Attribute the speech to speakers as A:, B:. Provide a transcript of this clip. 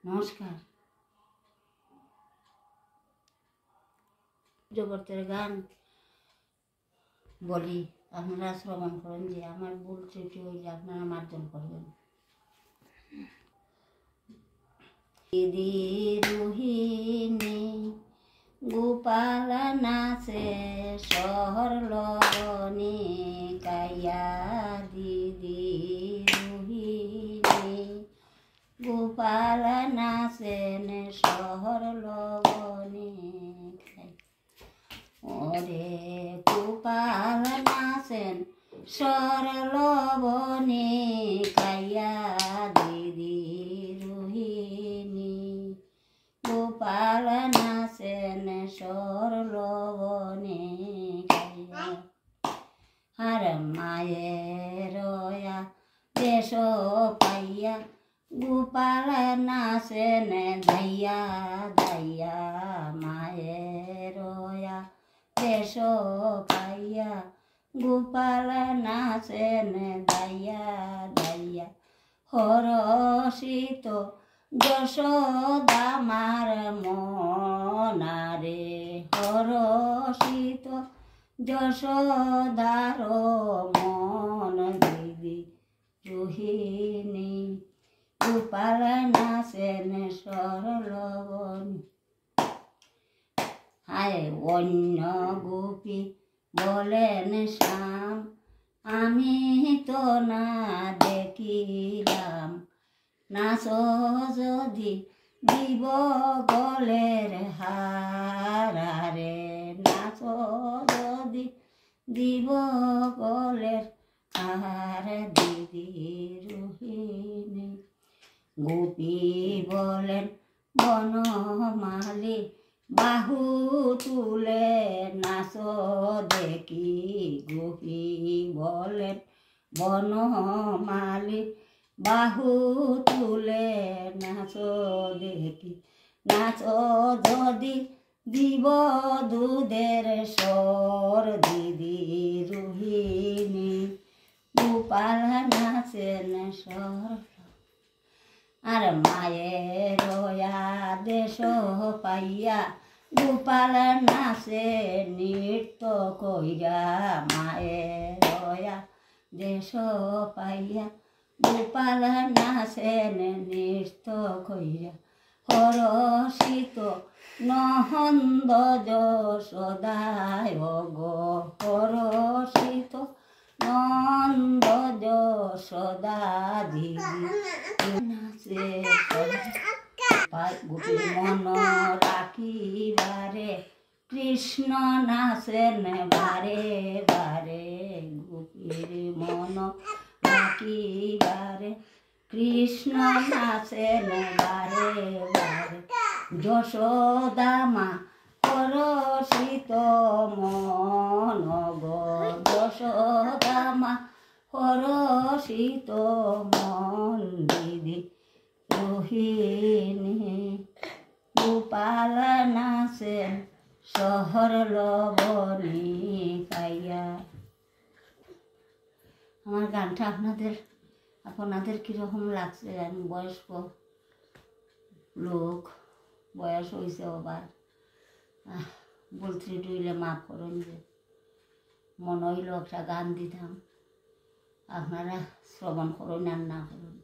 A: নমস্কার। জগতের গান বলি, আপনারা শ্রবণ করেন। যে আমার ভুল ত্রুটি হইলে আপনারা মার্জন করবেন। দিদি রোহিণী গোপাল নাচে শহর লগনে কাইয়া। দিদি রোহিণী গোপাল নাচেন শহর লগনে। ওরে গোপাল নাচেন শহর লগনে কাইয়া। দিদি রোহিণী গোপাল নাচেন শহর লগনে কাইয়া। আর মায়ের দেশ পাইয়া গোপাল নাচেন দাইয়া দাইয়া। মায়ের দেশ পাইয়া গোপাল নাচেন দাইয়া দাইয়া। হরষিত যশোদা মার মনারে। হরষিত যশোদার মন। দিদি রোহিণী গোপাল নাচেন সরলবনে। হায় অন্য গোপী বলেন শ্যাম, আমি তো না দেখিলাম। নাচ যদি দিব গলের হারারে। নাচ যদি দিব গলের হার। দিদি রোহিণী গোপী বলেন বনমালী বাহু তুলে নাচ দেখি। গোপী বলেন বনমালী বাহু তুলে নাচ দেখি। নাচ যদি দিব দুধের সর। দিদি রোহিণী গোপাল নাচেন সর। আর মায়ের দেশ পাইয়া গোপাল নাচে নৃত্য কইরা। মায়ের দেশ পাইয়া গোপাল নাচেন নৃত্য কইরা। হরষিত নন্দ যশোদায় গো। হরষিত নন্দ যশোদা। দিদি নাচে গোপীর মন রাখিবারে কৃষ্ণ নাচেন বারে বারে। গোপীর মন রাখিবারে কৃষ্ণ নাচেন বারে বারে। যশোদা মা হরষিত মন গো। যশোদা মা হরষিত মন। দিদি রোহিণী গোপাল নাচেন শহর লগনে কাইয়া। আমার গানটা আপনাদের কীরকম লাগছে? আমি বয়স্ক লোক, বয়স হয়েছে আবার, বলতে ডুইলে মাফ করুন। যে মনে হইল একটা গান দিতাম, আপনারা শ্রবণ করুন আর না করুন।